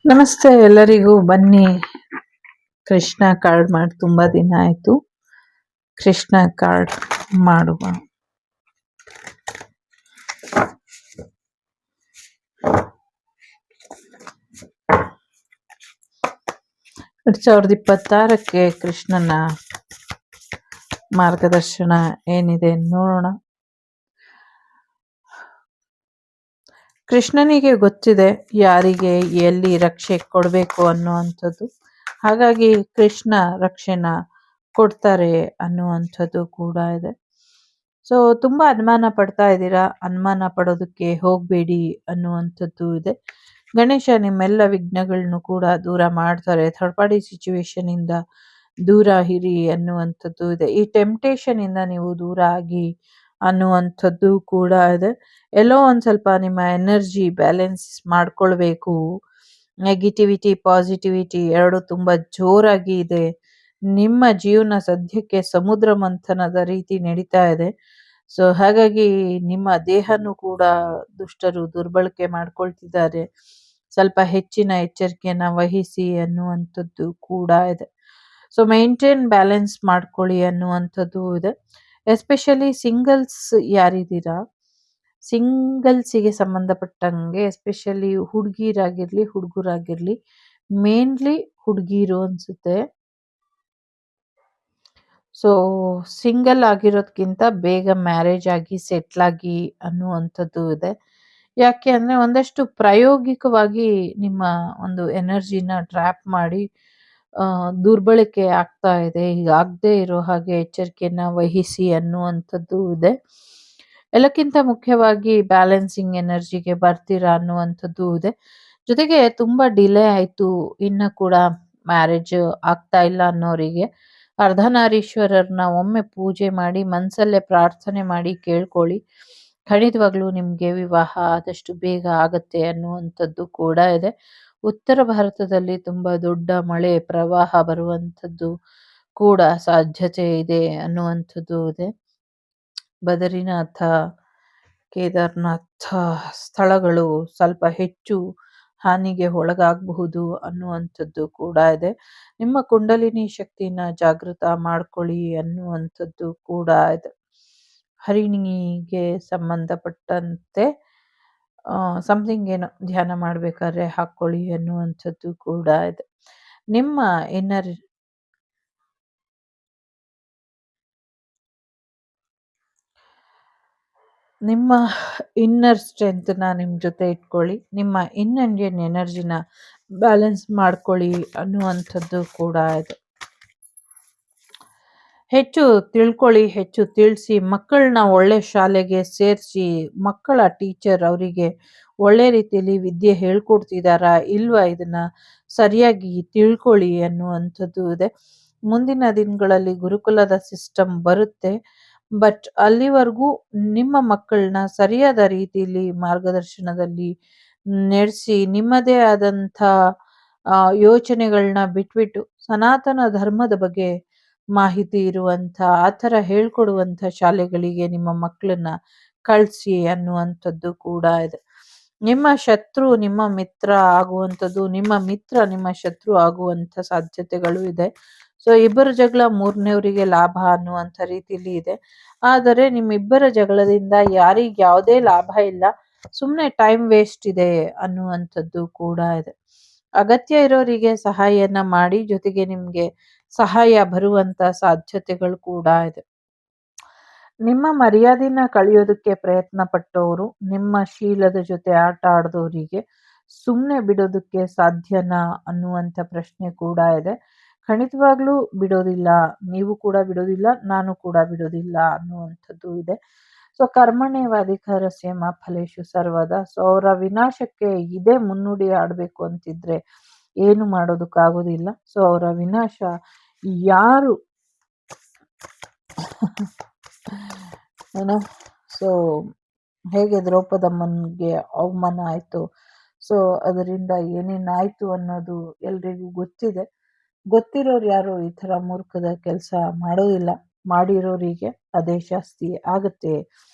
ನಮಸ್ತೆ ಎಲ್ಲರಿಗೂ. ಬನ್ನಿ ಕೃಷ್ಣ ಕಾರ್ಡ್ ಮಾಡಿ ತುಂಬಾ ದಿನ ಆಯ್ತು. ಕೃಷ್ಣ ಕಾರ್ಡ್ ಮಾಡುವ. 2026ಕ್ಕೆ ಕೃಷ್ಣನ ಮಾರ್ಗದರ್ಶನ ಏನಿದೆ ನೋಡೋಣ. ಕೃಷ್ಣನಿಗೆ ಗೊತ್ತಿದೆ ಯಾರಿಗೆ ಎಲ್ಲಿ ರಕ್ಷೆ ಕೊಡಬೇಕು ಅನ್ನುವಂಥದ್ದು. ಹಾಗಾಗಿ ಕೃಷ್ಣ ರಕ್ಷೆನ ಕೊಡ್ತಾರೆ ಅನ್ನುವಂಥದ್ದು ಕೂಡ ಇದೆ. ಸೊ ತುಂಬಾ ಅನುಮಾನ ಪಡ್ತಾ ಇದ್ದೀರಾ, ಅನುಮಾನ ಪಡೋದಕ್ಕೆ ಹೋಗಬೇಡಿ ಅನ್ನುವಂಥದ್ದು ಇದೆ. ಗಣೇಶ ನಿಮ್ಮೆಲ್ಲ ವಿಘ್ನಗಳನ್ನು ಕೂಡ ದೂರ ಮಾಡ್ತಾರೆ. ಥರ್ಡ್ ಪಾರ್ಟಿ ಸಿಚುವೇಶನ್ ಇಂದ ದೂರ ಇರಿ ಅನ್ನುವಂಥದ್ದು ಇದೆ. ಈ ಟೆಂಪ್ಟೇಷನ್ ಇಂದ ನೀವು ದೂರ ಆಗಿ ಅನ್ನುವಂಥದ್ದು ಕೂಡ ಇದೆ. ಎಲ್ಲೋ ಒಂದ್ ಸ್ವಲ್ಪ ನಿಮ್ಮ ಎನರ್ಜಿ ಬ್ಯಾಲೆನ್ಸ್ ಮಾಡ್ಕೊಳ್ಬೇಕು. ನೆಗೆಟಿವಿಟಿ ಪಾಸಿಟಿವಿಟಿ ಎರಡು ತುಂಬಾ ಜೋರಾಗಿ ಇದೆ. ನಿಮ್ಮ ಜೀವನ ಸದ್ಯಕ್ಕೆ ಸಮುದ್ರ ಮಂಥನದ ರೀತಿ ನಡೀತಾ ಇದೆ. ಸೊ ಹಾಗಾಗಿ ನಿಮ್ಮ ದೇಹನೂ ಕೂಡ ದುಷ್ಟರು ದುರ್ಬಳಕೆ ಮಾಡ್ಕೊಳ್ತಿದ್ದಾರೆ. ಸ್ವಲ್ಪ ಹೆಚ್ಚಿನ ಎಚ್ಚರಿಕೆಯನ್ನ ವಹಿಸಿ ಅನ್ನುವಂಥದ್ದು ಕೂಡ ಇದೆ. ಸೊ ಮೇಂಟೈನ್ ಬ್ಯಾಲೆನ್ಸ್ ಮಾಡ್ಕೊಳ್ಳಿ ಅನ್ನುವಂಥದ್ದು ಇದೆ. ಎಸ್ಪೆಷಲಿ ಸಿಂಗಲ್ಸ್ ಯಾರಿದ್ದೀರಾ, ಸಿಂಗಲ್ಸಿಗೆ ಸಂಬಂಧಪಟ್ಟಂಗೆ ಎಸ್ಪೆಷಲಿ ಹುಡುಗಿರಾಗಿರ್ಲಿ ಹುಡುಗರಾಗಿರ್ಲಿ, ಮೇನ್ಲಿ ಹುಡುಗಿರು ಅನ್ಸುತ್ತೆ. ಸೊ ಸಿಂಗಲ್ ಆಗಿರೋದ್ಕಿಂತ ಬೇಗ ಮ್ಯಾರೇಜ್ ಆಗಿ ಸೆಟ್ಲ್ ಆಗಿ ಅನ್ನುವಂಥದ್ದು ಇದೆ. ಯಾಕೆ ಅಂದ್ರೆ ಒಂದಷ್ಟು ಪ್ರಾಯೋಗಿಕವಾಗಿ ನಿಮ್ಮ ಒಂದು ಎನರ್ಜಿನ ಟ್ರ್ಯಾಪ್ ಮಾಡಿ ದುರ್ಬಳಕೆ ಆಗ್ತಾ ಇದೆ. ಹೀಗಾಗದೇ ಇರೋ ಹಾಗೆ ಎಚ್ಚರಿಕೆಯನ್ನ ವಹಿಸಿ ಅನ್ನುವಂಥದ್ದು ಇದೆ. ಎಲ್ಲಕ್ಕಿಂತ ಮುಖ್ಯವಾಗಿ ಬ್ಯಾಲೆನ್ಸಿಂಗ್ ಎನರ್ಜಿಗೆ ಬರ್ತೀರಾ ಅನ್ನುವಂಥದ್ದು ಇದೆ. ಜೊತೆಗೆ ತುಂಬಾ ಡಿಲೇ ಆಯ್ತು, ಇನ್ನ ಕೂಡ ಮ್ಯಾರೇಜ್ ಆಗ್ತಾ ಇಲ್ಲ ಅನ್ನೋರಿಗೆ ಅರ್ಧನಾರೀಶ್ವರರನ್ನ ಒಮ್ಮೆ ಪೂಜೆ ಮಾಡಿ ಮನಸಲ್ಲೇ ಪ್ರಾರ್ಥನೆ ಮಾಡಿ ಕೇಳ್ಕೊಳ್ಳಿ. ಖಂಡಿತವಾಗ್ಲೂ ನಿಮ್ಗೆ ವಿವಾಹ ಆದಷ್ಟು ಬೇಗ ಆಗತ್ತೆ ಅನ್ನುವಂಥದ್ದು ಕೂಡ ಇದೆ. ಉತ್ತರ ಭಾರತದಲ್ಲಿ ತುಂಬಾ ದೊಡ್ಡ ಮಳೆ ಪ್ರವಾಹ ಬರುವಂಥದ್ದು ಕೂಡ ಸಾಧ್ಯತೆ ಇದೆ ಅನ್ನುವಂಥದ್ದು ಇದೆ. ಬದರಿನಾಥ, ಕೇದಾರ್ನಾಥ ಸ್ಥಳಗಳು ಸ್ವಲ್ಪ ಹೆಚ್ಚು ಹಾನಿಗೆ ಒಳಗಾಗಬಹುದು ಅನ್ನುವಂಥದ್ದು ಕೂಡ ಇದೆ. ನಿಮ್ಮ ಕುಂಡಲಿನಿ ಶಕ್ತಿನ ಜಾಗೃತ ಮಾಡ್ಕೊಳ್ಳಿ ಅನ್ನುವಂಥದ್ದು ಕೂಡ ಇದೆ. ಹರಿಣಿಗೆ ಸಂಬಂಧಪಟ್ಟಂತೆ ಸಮಥಿಂಗ್ ಏನೋ ಧ್ಯಾನ ಮಾಡ್ಬೇಕಾದ್ರೆ ಹಾಕೊಳ್ಳಿ ಅನ್ನುವಂಥದ್ದು ಕೂಡ ಇದೆ. ನಿಮ್ಮ ಇನ್ನರ್ ನಿಮ್ಮ ಇನ್ನರ್ ಸ್ಟ್ರೆಂತ್ನ ನಿಮ್ಮ ಜೊತೆ ಇಟ್ಕೊಳ್ಳಿ. ನಿಮ್ಮ ಇಂಡಿಯನ್ ಎನರ್ಜಿನ ಬ್ಯಾಲೆನ್ಸ್ ಮಾಡ್ಕೊಳ್ಳಿ ಅನ್ನುವಂಥದ್ದು ಕೂಡ ಇದೆ. ಹೆಚ್ಚು ತಿಳ್ಕೊಳ್ಳಿ, ಹೆಚ್ಚು ತಿಳಿಸಿ, ಮಕ್ಕಳನ್ನ ಒಳ್ಳೆ ಶಾಲೆಗೆ ಸೇರಿಸಿ, ಮಕ್ಕಳ ಟೀಚರ್ ಅವರಿಗೆ ಒಳ್ಳೆ ರೀತಿಯಲ್ಲಿ ವಿದ್ಯೆ ಹೇಳ್ಕೊಡ್ತಿದ್ದಾರಾ ಇಲ್ವಾ ಇದನ್ನ ಸರಿಯಾಗಿ ತಿಳ್ಕೊಳ್ಳಿ ಅನ್ನುವಂಥದ್ದು ಇದೆ. ಮುಂದಿನ ದಿನಗಳಲ್ಲಿ ಗುರುಕುಲದ ಸಿಸ್ಟಮ್ ಬರುತ್ತೆ. ಬಟ್ ಅಲ್ಲಿವರೆಗೂ ನಿಮ್ಮ ಮಕ್ಕಳನ್ನ ಸರಿಯಾದ ರೀತಿಯಲ್ಲಿ ಮಾರ್ಗದರ್ಶನದಲ್ಲಿ ನಡೆಸಿ, ನಿಮ್ಮದೇ ಆದಂಥ ಯೋಚನೆಗಳನ್ನ ಬಿಟ್ಬಿಟ್ಟು ಸನಾತನ ಧರ್ಮದ ಬಗ್ಗೆ ಮಾಹಿತಿ ಇರುವಂಥ ಆ ಥರ ಹೇಳ್ಕೊಡುವಂಥ ಶಾಲೆಗಳಿಗೆ ನಿಮ್ಮ ಮಕ್ಕಳನ್ನ ಕಳಿಸಿ ಅನ್ನುವಂಥದ್ದು ಕೂಡ ಇದೆ. ನಿಮ್ಮ ಶತ್ರು ನಿಮ್ಮ ಮಿತ್ರ ಆಗುವಂಥದ್ದು, ನಿಮ್ಮ ಮಿತ್ರ ನಿಮ್ಮ ಶತ್ರು ಆಗುವಂಥ ಸಾಧ್ಯತೆಗಳು ಇದೆ. ಸೊ ಇಬ್ಬರ ಜಗಳ ಮೂರನೇವರಿಗೆ ಲಾಭ ಅನ್ನುವಂಥ ರೀತಿಯಲ್ಲಿ ಇದೆ. ಆದರೆ ನಿಮ್ಮಿಬ್ಬರ ಜಗಳದಿಂದ ಯಾರಿಗೆ ಯಾವುದೇ ಲಾಭ ಇಲ್ಲ, ಸುಮ್ಮನೆ ಟೈಮ್ ವೇಸ್ಟ್ ಇದೆ ಅನ್ನುವಂಥದ್ದು ಕೂಡ ಇದೆ. ಅಗತ್ಯ ಇರೋರಿಗೆ ಸಹಾಯನ ಮಾಡಿ, ಜೊತೆಗೆ ನಿಮ್ಗೆ ಸಹಾಯ ಬರುವಂತ ಸಾಧ್ಯತೆಗಳು ಕೂಡ ಇದೆ. ನಿಮ್ಮ ಮರ್ಯಾದೆನ ಕಳೆಯೋದಕ್ಕೆ ಪ್ರಯತ್ನ ಪಟ್ಟವರು, ನಿಮ್ಮ ಶೀಲದ ಜೊತೆ ಆಟ ಆಡದವರಿಗೆ ಸುಮ್ಮನೆ ಬಿಡೋದಕ್ಕೆ ಸಾಧ್ಯನಾ ಅನ್ನುವಂಥ ಪ್ರಶ್ನೆ ಕೂಡ ಇದೆ. ಖಂಡಿತವಾಗ್ಲೂ ಬಿಡೋದಿಲ್ಲ, ನೀವು ಕೂಡ ಬಿಡೋದಿಲ್ಲ, ನಾನು ಕೂಡ ಬಿಡೋದಿಲ್ಲ ಅನ್ನುವಂಥದ್ದು ಇದೆ. ಸೊ ಕರ್ಮಣ್ಯೇವಾಧಿಕಾರಸ್ಯ ಮಾ ಫಲೇಷು ಸರ್ವದಾ. ಸೊ ಅವರ ವಿನಾಶಕ್ಕೆ ಇದೇ ಮುನ್ನುಡಿ ಆಡಬೇಕು ಅಂತಿದ್ರೆ ಏನು ಮಾಡೋದಕ್ಕಾಗೋದಿಲ್ಲ. ಸೊ ಅವರ ವಿನಾಶ ಯಾರು ಏನೋ ಸೊ ಹೇಗೆ ದ್ರೌಪದಮ್ಮನಿಗೆ ಅವಮಾನ ಆಯ್ತು, ಸೊ ಅದರಿಂದ ಏನೇನಾಯ್ತು ಅನ್ನೋದು ಎಲ್ರಿಗೂ ಗೊತ್ತಿದೆ. ಗೊತ್ತಿರೋರು ಯಾರು ಈ ತರ ಮೂರ್ಖದ ಕೆಲಸ ಮಾಡೋದಿಲ್ಲ. ಮಾಡಿರೋರಿಗೆ ಅದೇ ಶಾಸ್ತಿ ಆಗತ್ತೆ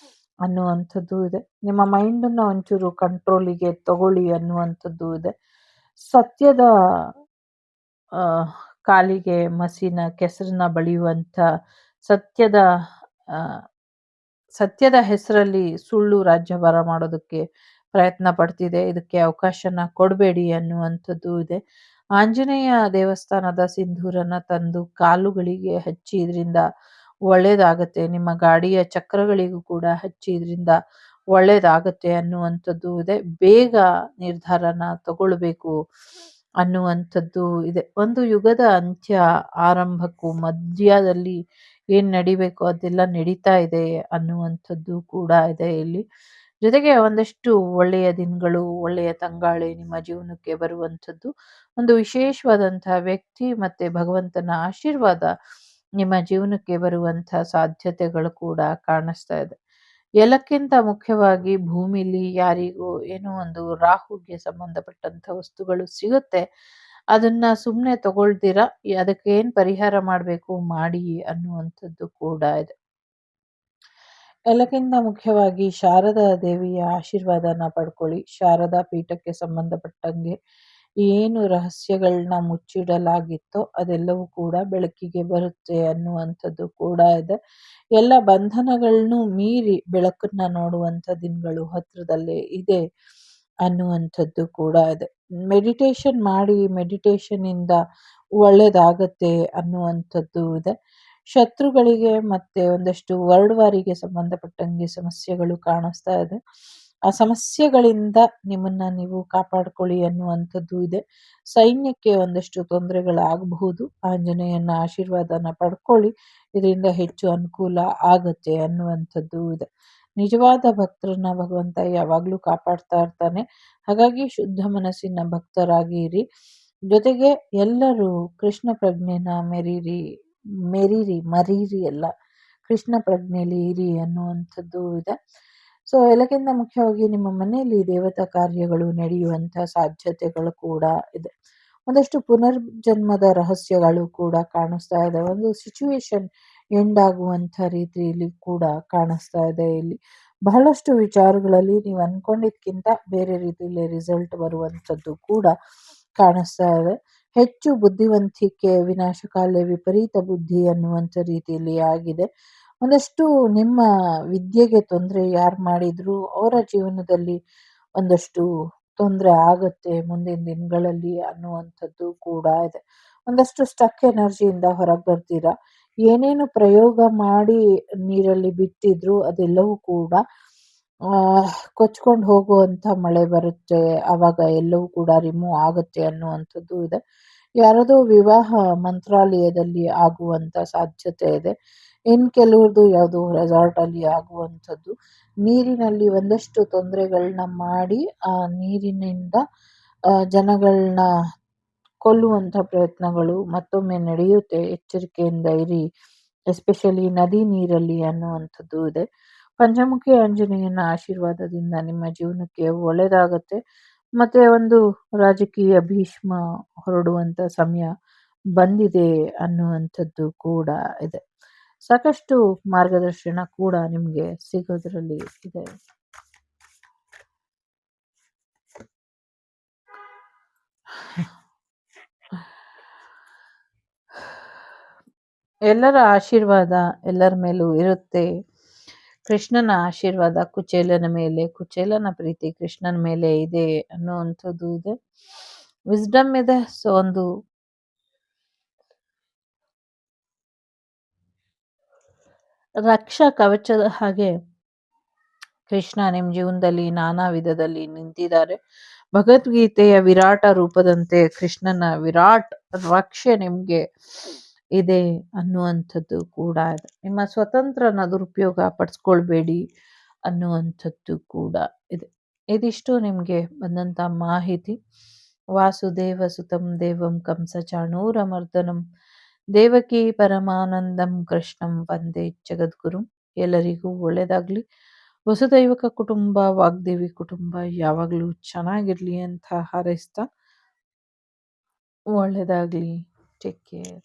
ಅನ್ನುವಂಥದ್ದು ಇದೆ. ನಿಮ್ಮ ಮೈಂಡನ್ನ ಒಂಚೂರು ಕಂಟ್ರೋಲಿಗೆ ತಗೊಳ್ಳಿ ಅನ್ನುವಂಥದ್ದು ಇದೆ. ಸತ್ಯದ ಆ, ಕಾಲಿಗೆ ಮಸಿನ ಕೆಸರನ್ನ ಬಳಿಯುವಂಥ ಸತ್ಯದ ಆ, ಸತ್ಯದ ಹೆಸರಲ್ಲಿ ಸುಳ್ಳು ರಾಜ್ಯಭಾರ ಮಾಡೋದಕ್ಕೆ ಪ್ರಯತ್ನ ಪಡ್ತಿದೆ. ಇದಕ್ಕೆ ಅವಕಾಶನ ಕೊಡಬೇಡಿ ಅನ್ನುವಂಥದ್ದು ಇದೆ. ಆಂಜನೇಯ ದೇವಸ್ಥಾನದ ಸಿಂಧೂರನ ತಂದು ಕಾಲುಗಳಿಗೆ ಹಚ್ಚಿ ಇದರಿಂದ ಒಳ್ಳೇದಾಗತ್ತೆ. ನಿಮ್ಮ ಗಾಡಿಯ ಚಕ್ರಗಳಿಗೂ ಕೂಡ ಹಚ್ಚಿ ಇದರಿಂದ ಒಳ್ಳೇದಾಗತ್ತೆ ಅನ್ನುವಂಥದ್ದು ಇದೆ. ಬೇಗ ನಿರ್ಧಾರನ ತಗೊಳ್ಬೇಕು ಅನ್ನುವಂಥದ್ದು ಇದೆ. ಒಂದು ಯುಗದ ಅಂತ್ಯ ಆರಂಭಕ್ಕೂ ಮಧ್ಯದಲ್ಲಿ ಏನ್ ನಡಿಬೇಕೋ ಅದೆಲ್ಲ ನಡೀತಾ ಇದೆ ಅನ್ನುವಂಥದ್ದು ಕೂಡ ಇದೆ ಇಲ್ಲಿ. ಜೊತೆಗೆ ಒಂದಷ್ಟು ಒಳ್ಳೆಯ ದಿನಗಳು, ಒಳ್ಳೆಯ ತಂಗಾಳಿ ನಿಮ್ಮ ಜೀವನಕ್ಕೆ ಬರುವಂಥದ್ದು. ಒಂದು ವಿಶೇಷವಾದಂತಹ ವ್ಯಕ್ತಿ ಮತ್ತೆ ಭಗವಂತನ ಆಶೀರ್ವಾದ ನಿಮ್ಮ ಜೀವನಕ್ಕೆ ಬರುವಂಥ ಸಾಧ್ಯತೆಗಳು ಕೂಡ ಕಾಣಿಸ್ತಾ ಇದೆ. ಎಲ್ಲಕ್ಕಿಂತ ಮುಖ್ಯವಾಗಿ ಭೂಮಿಲಿ ಯಾರಿಗೂ ಏನೋ ಒಂದು ರಾಹುಗೆ ಸಂಬಂಧಪಟ್ಟಂತ ವಸ್ತುಗಳು ಸಿಗುತ್ತೆ. ಅದನ್ನ ಸುಮ್ನೆ ತಗೊಳ್ದಿರ ಅದಕ್ಕೆ ಏನ್ ಪರಿಹಾರ ಮಾಡ್ಬೇಕು ಮಾಡಿ ಅನ್ನುವಂಥದ್ದು ಕೂಡ ಇದೆ. ಎಲ್ಲಕ್ಕಿಂತ ಮುಖ್ಯವಾಗಿ ಶಾರದಾ ದೇವಿಯ ಆಶೀರ್ವಾದನ ಪಡ್ಕೊಳ್ಳಿ. ಶಾರದಾ ಪೀಠಕ್ಕೆ ಸಂಬಂಧಪಟ್ಟಂಗೆ ಏನು ರಹಸ್ಯಗಳನ್ನ ಮುಚ್ಚಿಡಲಾಗಿತ್ತೋ ಅದೆಲ್ಲವೂ ಕೂಡ ಬೆಳಕಿಗೆ ಬರುತ್ತೆ ಅನ್ನುವಂಥದ್ದು ಕೂಡ ಇದೆ. ಎಲ್ಲ ಬಂಧನಗಳನ್ನು ಮೀರಿ ಬೆಳಕನ್ನ ನೋಡುವಂಥ ದಿನಗಳು ಹತ್ರದಲ್ಲೇ ಇದೆ ಅನ್ನುವಂಥದ್ದು ಕೂಡ ಇದೆ. ಮೆಡಿಟೇಷನ್ ಮಾಡಿ ಮೆಡಿಟೇಷನ್ ಇಂದ ಒಳ್ಳೇದಾಗತ್ತೆ ಅನ್ನುವಂಥದ್ದು ಇದೆ. ಶತ್ರುಗಳಿಗೆ ಮತ್ತೆ ಒಂದಷ್ಟು ವರ್ಲ್ಡ್ ವಾರಿಗೆ ಸಂಬಂಧಪಟ್ಟಂಗೆ ಸಮಸ್ಯೆಗಳು ಕಾಣಿಸ್ತಾ ಇದೆ. ಆ ಸಮಸ್ಯೆಗಳಿಂದ ನಿಮ್ಮನ್ನ ನೀವು ಕಾಪಾಡ್ಕೊಳ್ಳಿ ಅನ್ನುವಂಥದ್ದು ಇದೆ. ಸೈನ್ಯಕ್ಕೆ ಒಂದಷ್ಟು ತೊಂದರೆಗಳಾಗಬಹುದು. ಆಂಜನೇಯನ ಆಶೀರ್ವಾದನ ಪಡ್ಕೊಳ್ಳಿ. ಇದರಿಂದ ಹೆಚ್ಚು ಅನುಕೂಲ ಆಗತ್ತೆ ಅನ್ನುವಂಥದ್ದು ಇದೆ. ನಿಜವಾದ ಭಕ್ತರನ್ನ ಭಗವಂತ ಯಾವಾಗ್ಲೂ ಕಾಪಾಡ್ತಾ ಇರ್ತಾನೆ. ಹಾಗಾಗಿ ಶುದ್ಧ ಮನಸ್ಸಿನ ಭಕ್ತರಾಗಿ ಇರಿ. ಜೊತೆಗೆ ಎಲ್ಲರೂ ಕೃಷ್ಣ ಪ್ರಜ್ಞೆನ ಮರೀರಿ ಅಲ್ಲ, ಕೃಷ್ಣ ಪ್ರಜ್ಞೆಯಲ್ಲಿ ಇರಿ ಅನ್ನುವಂಥದ್ದು ಇದೆ. ಸೊ ಎಲ್ಲಕ್ಕಿಂತ ಮುಖ್ಯವಾಗಿ ನಿಮ್ಮ ಮನೆಯಲ್ಲಿ ದೇವತಾ ಕಾರ್ಯಗಳು ನಡೆಯುವಂಥ ಸಾಧ್ಯತೆಗಳು ಕೂಡ ಇದೆ. ಒಂದಷ್ಟು ಪುನರ್ಜನ್ಮದ ರಹಸ್ಯಗಳು ಕೂಡ ಕಾಣಿಸ್ತಾ ಇದೆ. ಒಂದು ಸಿಚುವೇಶನ್ ಎಂಡ್ ಆಗುವಂಥ ರೀತಿಯಲ್ಲಿ ಕೂಡ ಕಾಣಿಸ್ತಾ ಇದೆ ಇಲ್ಲಿ. ಬಹಳಷ್ಟು ವಿಚಾರಗಳಲ್ಲಿ ನೀವು ಅನ್ಕೊಂಡಿದ್ಕಿಂತ ಬೇರೆ ರೀತಿಯಲ್ಲಿ ರಿಸಲ್ಟ್ ಬರುವಂಥದ್ದು ಕೂಡ ಕಾಣಿಸ್ತಾ ಇದೆ. ಹೆಚ್ಚು ಬುದ್ಧಿವಂತಿಕೆ ವಿನಾಶಕಾಲೇ ವಿಪರೀತ ಬುದ್ಧಿ ಅನ್ನುವಂಥ ರೀತಿಯಲ್ಲಿ ಆಗಿದೆ. ಒಂದಷ್ಟು ನಿಮ್ಮ ವಿದ್ಯೆಗೆ ತೊಂದರೆ ಯಾರು ಮಾಡಿದ್ರು ಅವರ ಜೀವನದಲ್ಲಿ ಒಂದಷ್ಟು ತೊಂದರೆ ಆಗತ್ತೆ ಮುಂದಿನ ದಿನಗಳಲ್ಲಿ ಅನ್ನುವಂಥದ್ದು ಕೂಡ ಇದೆ. ಒಂದಷ್ಟು ಸ್ಟಕ್ ಎನರ್ಜಿಯಿಂದ ಹೊರಗೆ ಬರ್ತೀರಾ. ಏನೇನು ಪ್ರಯೋಗ ಮಾಡಿ ನೀರಲ್ಲಿ ಬಿಟ್ಟಿದ್ರು ಅದೆಲ್ಲವೂ ಕೂಡ ಕೊಚ್ಕೊಂಡು ಹೋಗುವಂಥ ಮಳೆ ಬರುತ್ತೆ. ಆವಾಗ ಎಲ್ಲವೂ ಕೂಡ ರಿಮೂವ್ ಆಗುತ್ತೆ ಅನ್ನುವಂಥದ್ದು ಇದೆ. ಯಾರದೋ ವಿವಾಹ ಮಂತ್ರಾಲಯದಲ್ಲಿ ಆಗುವಂಥ ಸಾಧ್ಯತೆ ಇದೆ. ಇನ್ನು ಕೆಲವ್ರದ್ದು ಯಾವುದೋ ರೆಸಾರ್ಟ್ ಅಲ್ಲಿ ಆಗುವಂಥದ್ದು. ನೀರಿನಲ್ಲಿ ಒಂದಷ್ಟು ತೊಂದರೆಗಳನ್ನ ಮಾಡಿ ಆ ನೀರಿನಿಂದ ಜನಗಳನ್ನ ಕೊಲ್ಲುವಂಥ ಪ್ರಯತ್ನಗಳು ಮತ್ತೊಮ್ಮೆ ನಡೆಯುತ್ತೆ. ಎಚ್ಚರಿಕೆಯಿಂದ ಇರಿ. ಎಸ್ಪೆಷಲಿ ನದಿ ನೀರಲ್ಲಿ ಅನ್ನುವಂಥದ್ದು ಇದೆ. ಪಂಚಮುಖಿ ಆಂಜನೇಯನ ಆಶೀರ್ವಾದದಿಂದ ನಿಮ್ಮ ಜೀವನಕ್ಕೆ ಒಳ್ಳೆಯದಾಗತ್ತೆ. ಮತ್ತೆ ಒಂದು ರಾಜಕೀಯ ಭೀಷ್ಮ ಹೊರಡುವಂಥ ಸಮಯ ಬಂದಿದೆ ಅನ್ನುವಂಥದ್ದು ಕೂಡ ಇದೆ. ಸಾಕಷ್ಟು ಮಾರ್ಗದರ್ಶನ ಕೂಡ ನಿಮಗೆ ಸಿಗೋದ್ರಲ್ಲಿ ಇದೆ. ಎಲ್ಲರ ಆಶೀರ್ವಾದ ಎಲ್ಲರ ಮೇಲೂ ಇರುತ್ತೆ. ಕೃಷ್ಣನ ಆಶೀರ್ವಾದ ಕುಚೇಲನ ಮೇಲೆ, ಕುಚೇಲನ ಪ್ರೀತಿ ಕೃಷ್ಣನ ಮೇಲೆ ಇದೆ ಅನ್ನುವಂಥದ್ದು ಇದೆ. ವಿಸ್ಡಮ್ ಇದೆ. ಸೊ ಒಂದು ರಕ್ಷಾ ಕವಚದ ಹಾಗೆ ಕೃಷ್ಣ ನಿಮ್ಮ ಜೀವನದಲ್ಲಿ ನಾನಾ ವಿಧದಲ್ಲಿ ನಿಂತಿದ್ದಾರೆ. ಭಗವದ್ಗೀತೆಯ ವಿರಾಟ ರೂಪದಂತೆ ಕೃಷ್ಣನ ವಿರಾಟ್ ರಕ್ಷೆ ನಿಮ್ಗೆ ಇದೆ ಅನ್ನುವಂಥದ್ದು ಕೂಡ ಇದೆ. ನಿಮ್ಮ ಸ್ವತಂತ್ರನ ದುರುಪಯೋಗ ಪಡಿಸ್ಕೊಳ್ಬೇಡಿ ಅನ್ನುವಂಥದ್ದು ಕೂಡ ಇದೆ. ಇದಿಷ್ಟು ನಿಮ್ಗೆ ಬಂದಂತ ಮಾಹಿತಿ. ವಾಸುದೇವ ಸುತಂ ದೇವಂ ಕಂಸ ಚಾಣೂರಮರ್ದನಂ ದೇವಕಿ ಪರಮಾನಂದಂ ಕೃಷ್ಣಂ ವಂದೇ ಜಗದ್ಗುರು. ಎಲ್ಲರಿಗೂ ಒಳ್ಳೇದಾಗ್ಲಿ. ವಸುದೈವಕ ಕುಟುಂಬ, ವಾಗ್ದೇವಿ ಕುಟುಂಬ ಯಾವಾಗಲೂ ಚೆನ್ನಾಗಿರ್ಲಿ ಅಂತ ಹಾರೈಸ್ತಾ ಒಳ್ಳೇದಾಗ್ಲಿ. Take care.